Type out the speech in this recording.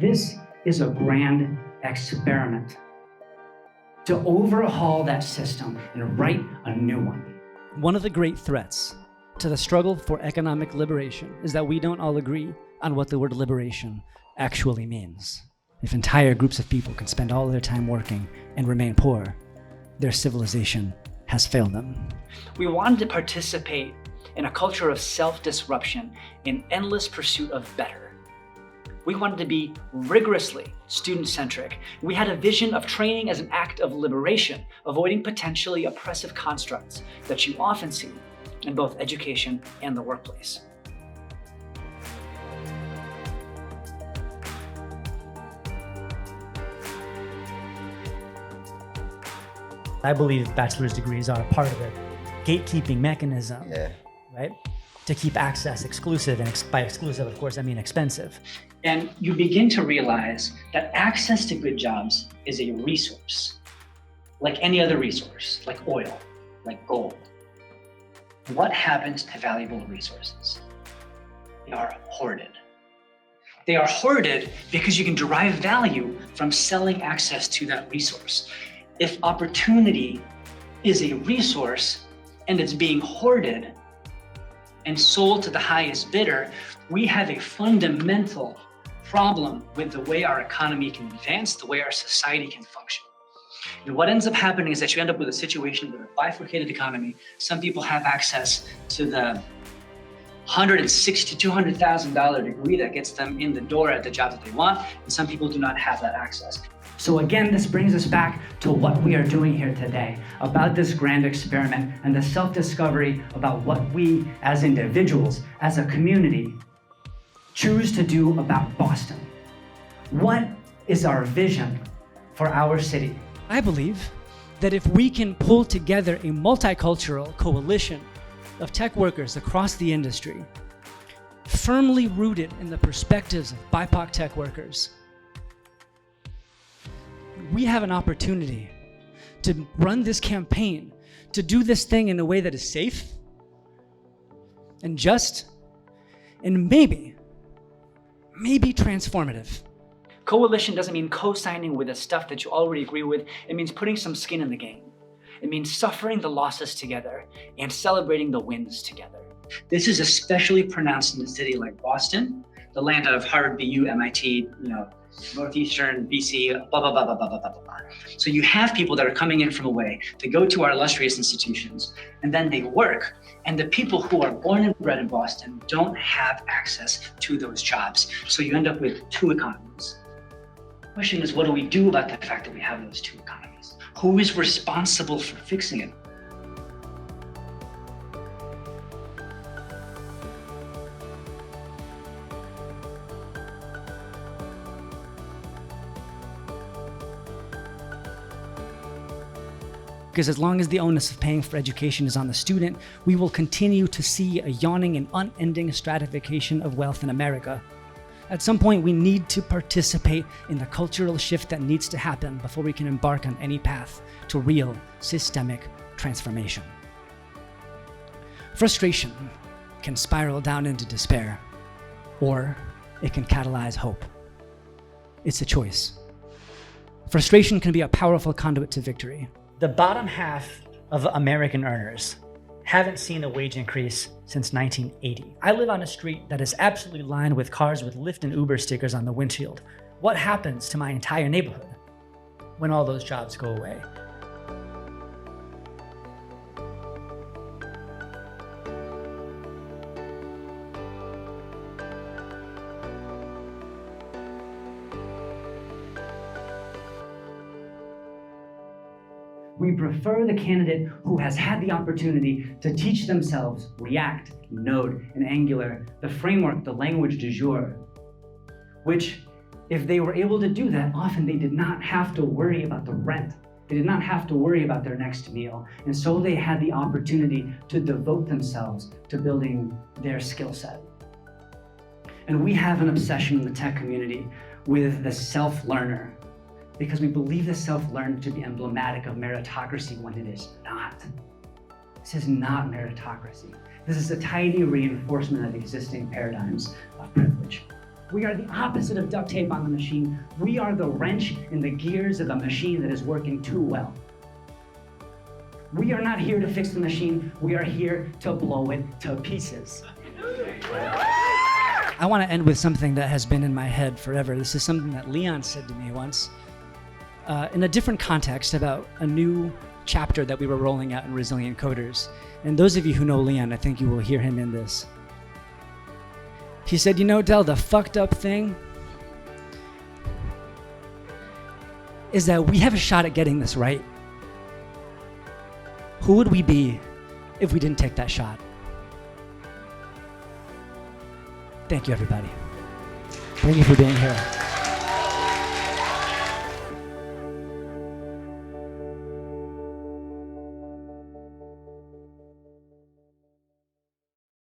This is a grand experiment to overhaul that system and write a new one. One of the great threats to the struggle for economic liberation is that we don't all agree on what the word liberation actually means. If entire groups of people can spend all their time working and remain poor, their civilization has failed them. We wanted to participate in a culture of self-disruption in endless pursuit of better. We wanted to be rigorously student-centric. We had a vision of training as an act of liberation, avoiding potentially oppressive constructs that you often see in both education and the workplace. I believe bachelor's degrees are a part of a gatekeeping mechanism, right? To keep access exclusive, and by exclusive, of course, I mean expensive. And you begin to realize that access to good jobs is a resource, like any other resource, like oil, like gold. What happens to valuable resources? They are hoarded. They are hoarded because you can derive value from selling access to that resource. If opportunity is a resource and it's being hoarded and sold to the highest bidder, we have a fundamental problem with the way our economy can advance, the way our society can function. And what ends up happening is that you end up with a situation with a bifurcated economy. Some people have access to the $160,000 to $200,000 degree that gets them in the door at the job that they want, and some people do not have that access. So again, this brings us back to what we are doing here today, about this grand experiment and the self-discovery about what we as individuals, as a community, choose to do about Boston. What is our vision for our city? I believe that if we can pull together a multicultural coalition of tech workers across the industry, firmly rooted in the perspectives of BIPOC tech workers, we have an opportunity to run this campaign, to do this thing in a way that is safe and just, and maybe transformative. Coalition doesn't mean co-signing with the stuff that you already agree with. It means putting some skin in the game. It means suffering the losses together and celebrating the wins together. This is especially pronounced in a city like Boston, the land of Harvard, BU, MIT, Northeastern, BC, blah, blah, blah, blah, blah, blah, blah, blah. So you have people that are coming in from away to go to our illustrious institutions, and then they work. And the people who are born and bred in Boston don't have access to those jobs. So you end up with two economies. The question is, what do we do about the fact that we have those two economies? Who is responsible for fixing it? Because as long as the onus of paying for education is on the student, we will continue to see a yawning and unending stratification of wealth in America. At some point, we need to participate in the cultural shift that needs to happen before we can embark on any path to real systemic transformation. Frustration can spiral down into despair, or it can catalyze hope. It's a choice. Frustration can be a powerful conduit to victory. The bottom half of American earners haven't seen a wage increase since 1980. I live on a street that is absolutely lined with cars with Lyft and Uber stickers on the windshield. What happens to my entire neighborhood when all those jobs go away? We prefer the candidate who has had the opportunity to teach themselves React, Node, and Angular, the framework, the language du jour, which, if they were able to do that, often they did not have to worry about the rent. They did not have to worry about their next meal. And so they had the opportunity to devote themselves to building their skill set. And we have an obsession in the tech community with the self-learner, because we believe the self-learner to be emblematic of meritocracy when it is not. This is not meritocracy. This is a tiny reinforcement of existing paradigms of privilege. We are the opposite of duct tape on the machine. We are the wrench in the gears of the machine that is working too well. We are not here to fix the machine. We are here to blow it to pieces. I want to end with something that has been in my head forever. This is something that Leon said to me once in a different context about a new chapter that we were rolling out in Resilient Coders. And those of you who know Leon, I think you will hear him in this. He said, you know, Del, the fucked up thing is that we have a shot at getting this right. Who would we be if we didn't take that shot? Thank you, everybody. Thank you for being here.